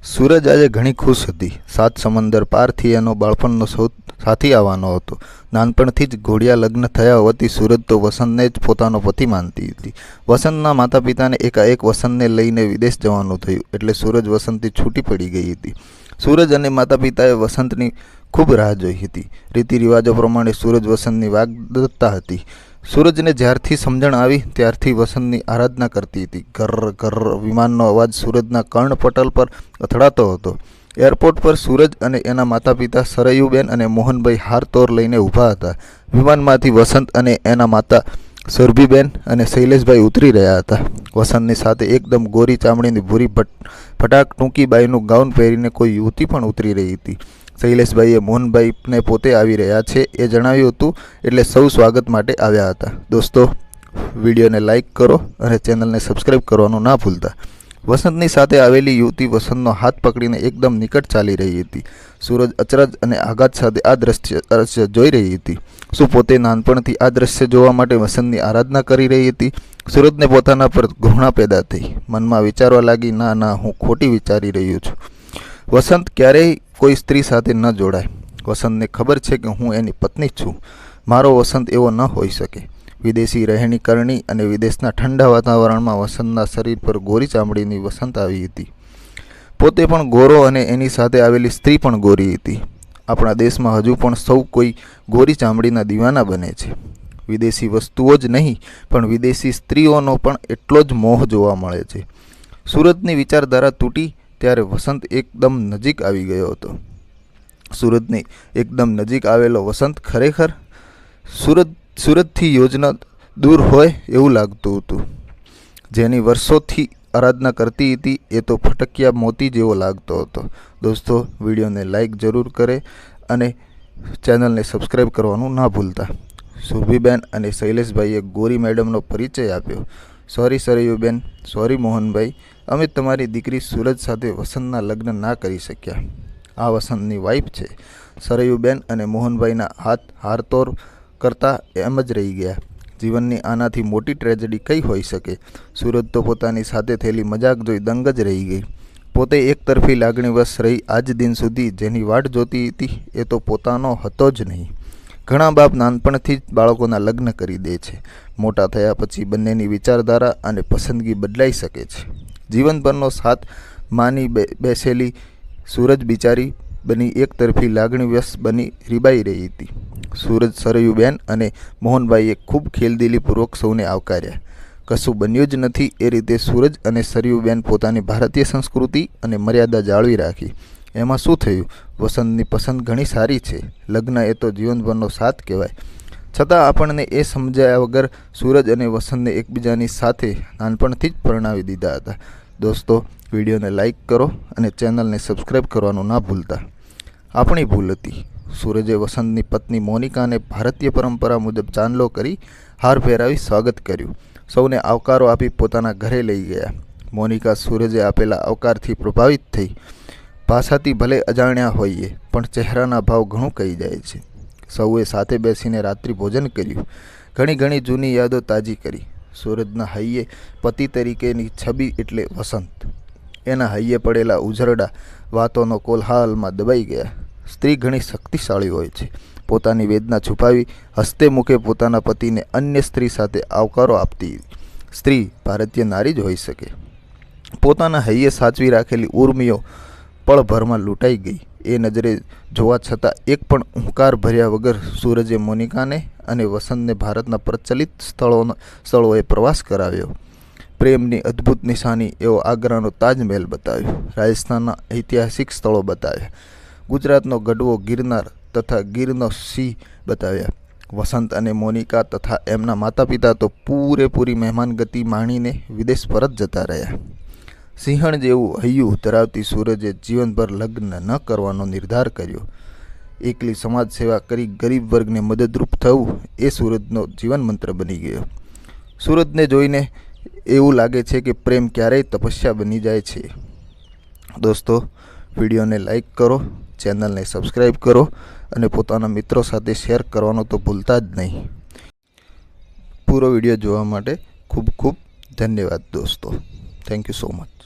સૂરજ આજે ઘણી ખુશ હતી. 7 સમંદર પારથી એનો બાળપણનો સાથી આવવાનો હતો. નાનપણથી જ ઘોડિયા લગ્ન થયા હોવાથી સૂરજ તો વસંતને જ પોતાનો પતિ માનતી હતી. વસંતના માતા પિતાને એકાએક વસંતને લઈને વિદેશ જવાનું થયું એટલે સૂરજ વસંતથી છૂટી પડી ગઈ હતી. સૂરજ અને માતા પિતાએ વસંતની ખૂબ રાહ જોઈ હતી. રીતિ રિવાજો પ્રમાણે સૂરજ વસંતની વાગ્દત્તા હતી. સૂરજને જ્યારથી સમજણ આવી ત્યારથી વસંતની આરાધના કરતી હતી. ઘર ઘર વિમાનનો અવાજ સૂરજના કર્ણપટલ પર અથડાતો હતો. એરપોર્ટ પર સૂરજ અને એના માતા પિતા સરયુબેન અને મોહનભાઈ હારતોર લઈને ઊભા હતા. વિમાનમાંથી વસંત અને એના માતા સુરભીબેન અને શૈલેષભાઈ ઉતરી રહ્યા હતા. વસંતની સાથે એકદમ ગોરી ચામડીની ભૂરી ફટાક ટૂંકી બાઈનું ગાઉન પહેરીને કોઈ યુવતી પણ ઉતરી રહી હતી. શૈલેષભાઈએ મોહનભાઈને પોતે આવી રહ્યા છે એ જણાવ્યું હતું એટલે સૌ સ્વાગત માટે આવ્યા હતા. દોસ્તો, વિડીયોને લાઇક કરો અને ચેનલને સબસ્ક્રાઈબ કરવાનું ના ભૂલતા. વસંતની સાથે આવેલી યુવતી વસંતનો હાથ પકડીને એકદમ નિકટ ચાલી રહી હતી. સૂરજ અચરજ અને આઘાત સાથે આ દ્રશ્ય જોઈ રહી હતી. શું પોતે નાનપણથી આ દ્રશ્ય જોવા માટે વસંતની આરાધના કરી રહી હતી? સૂરજને પોતાના પર ઘૃણા પેદા થઈ. મનમાં વિચારવા લાગી, ના, હું ખોટી વિચારી રહ્યો છું. વસંત ક્યારેય કોઈ સ્ત્રી સાથે ન જોડાય. વસંતને ખબર છે કે હું એની પત્ની છું. મારો વસંત એવો ન હોઈ શકે. વિદેશી રહેણી કરણી અને વિદેશના ઠંડા વાતાવરણમાં વસંતના શરીર પર ગોરી ચામડીની વસંત આવી હતી. પોતે પણ ગોરો અને એની સાથે આવેલી સ્ત્રી પણ ગોરી હતી. આપણા દેશમાં હજુ પણ સૌ કોઈ ગોરી ચામડીના દીવાના બને છે. વિદેશી વસ્તુઓ જ નહીં પણ વિદેશી સ્ત્રીઓનો પણ એટલો જ મોહ જોવા મળે છે. સૂરજની વિચારધારા તૂટી ત્યારે વસંત એકદમ નજીક આવી ગયો હતો. સૂરજની એકદમ નજીક આવેલો વસંત ખરેખર સૂરજથી યોજના દૂર હોય એવું લાગતું હતું. જેની વર્ષોથી આરાધના કરતી હતી એ તો ફટકિયા મોતી જેવો લાગતો હતો. દોસ્તો, વિડીયોને લાઇક જરૂર કરે અને ચેનલને સબસ્ક્રાઈબ કરવાનું ના ભૂલતા. સુરભીબેન અને શૈલેષભાઈએ ગોરી મેડમનો પરિચય આપ્યો. સોરી સરયુબેન, સોરી મોહનભાઈ, અમે તમારી દીકરી સૂરજ સાથે વસંતના લગ્ન ના કરી શક્યા. આ વસંતની વાઈફ છે. સરયુબેન અને મોહનભાઈના હાથ હારતોર કરતા એમ જ રહી ગયા. જીવનની આનાથી મોટી ટ્રેજેડી કઈ હોઈ શકે? સૂરજ તો પોતાની સાથે થયેલી મજાક જોઈ દંગ જ રહી ગઈ. પોતે એકતરફી લાગણીવશ રહી આજ દિન સુધી જેની વાટ જોતી હતી એ તો પોતાનો હતો જ નહીં. ઘણા બાપ નાનપણથી જ બાળકોના લગ્ન કરી દે છે. મોટા થયા પછી બંનેની વિચારધારા અને પસંદગી બદલાઈ શકે છે. જીવનભરનો સાથ માની બેસેલી સૂરજ બિચારી બની એકતરફી લાગણીવશ બની રીબાઈ રહી હતી. સૂરજ, સરયુબેન અને મોહનભાઈએ ખૂબ ખેલદિલીપૂર્વક સૌને આવકાર્યા. કશું બન્યું જ નથી એ રીતે સૂરજ અને સરયુબેન પોતાની ભારતીય સંસ્કૃતિ અને મર્યાદા જાળવી રાખી. એમાં શું થયું? વસંતની પસંદ ઘણી સારી છે. લગ્ન એ તો જીવનભરનો સાથ કહેવાય. છતાં આપણને એ સમજાયા વગર સૂરજ અને વસંતને એકબીજાની સાથે નાનપણથી જ પરણાવી દીધા હતા. દોસ્તો, વિડીયોને લાઇક કરો અને ચેનલને સબસ્ક્રાઈબ કરવાનું ના ભૂલતા. આપણી ભૂલ હતી. સૂરજે વસંતની પત્ની મોનિકાને ભારતીય પરંપરા મુજબ ચાંદલો કરી હાર પહેરાવી સ્વાગત કર્યું. સૌને આવકારો આપી પોતાના ઘરે લઈ ગયા. મોનિકા સૂરજે આપેલા આવકારથી પ્રભાવિત થઈ. ભાષાથી ભલે અજાણ્યા હોઈએ પણ ચહેરાના ભાવ ઘણું કહી જાય છે. સૌએ સાથે બેસીને રાત્રિ ભોજન કર્યું. ઘણી જૂની યાદો તાજી કરી. સૂરજના હૈયે પતિ તરીકેની છબી એટલે વસંત. એના હૈયે પડેલા ઉઝરડા વાતોનો કોલાહલમાં દબાઈ ગયા. સ્ત્રી ઘણી શક્તિશાળી હોય છે. પોતાની વેદના છુપાવી હસતે મુખે પોતાના પતિને અન્ય સ્ત્રી સાથે આવકારો આપતી સ્ત્રી ભારતીય નારી જ હોઈ શકે. પોતાના હૈયે સાચવી રાખેલી ઉર્મિઓ પળભરમાં લૂંટાઈ ગઈ. એ નજરે જોવા છતાં એક પણ હુંકાર ભર્યા વગર સૂરજે મોનિકાને અને વસંતને ભારતના પ્રચલિત સ્થળોએ પ્રવાસ કરાવ્યો. પ્રેમની અદ્ભુત નિશાની એવો આગ્રાનો તાજમહેલ બતાવ્યો. રાજસ્થાનના ઐતિહાસિક સ્થળો બતાવ્યા. ગુજરાતનો ગઢવો ગિરનાર તથા ગીરનો સિંહ બતાવ્યા. વસંત અને મોનિકા તથા એમના માતા પિતા તો પૂરેપૂરી મહેમાનગતિ માણીને વિદેશ પરત જતા રહ્યા. સિંહણ જેવું હૈયું ધરાવતી સૂરજે જીવનભર લગ્ન ન કરવાનો નિર્ધાર કર્યો. એકલી સમાજ સેવા કરી ગરીબ વર્ગને મદદરૂપ થવું એ સૂરજનો જીવન મંત્ર બની ગયો. સૂરજને જોઈને એવું લાગે છે કે પ્રેમ ક્યારેય તપસ્યા બની જાય છે. દોસ્તો, વિડીયોને લાઇક કરો, ચેનલને સબસ્ક્રાઈબ કરો અને પોતાના મિત્રો સાથે શેર કરવાનું તો ભૂલતા જ નહીં. પૂરો વિડીયો જોવા માટે ખૂબ ખૂબ ધન્યવાદ દોસ્તો. Thank you so much.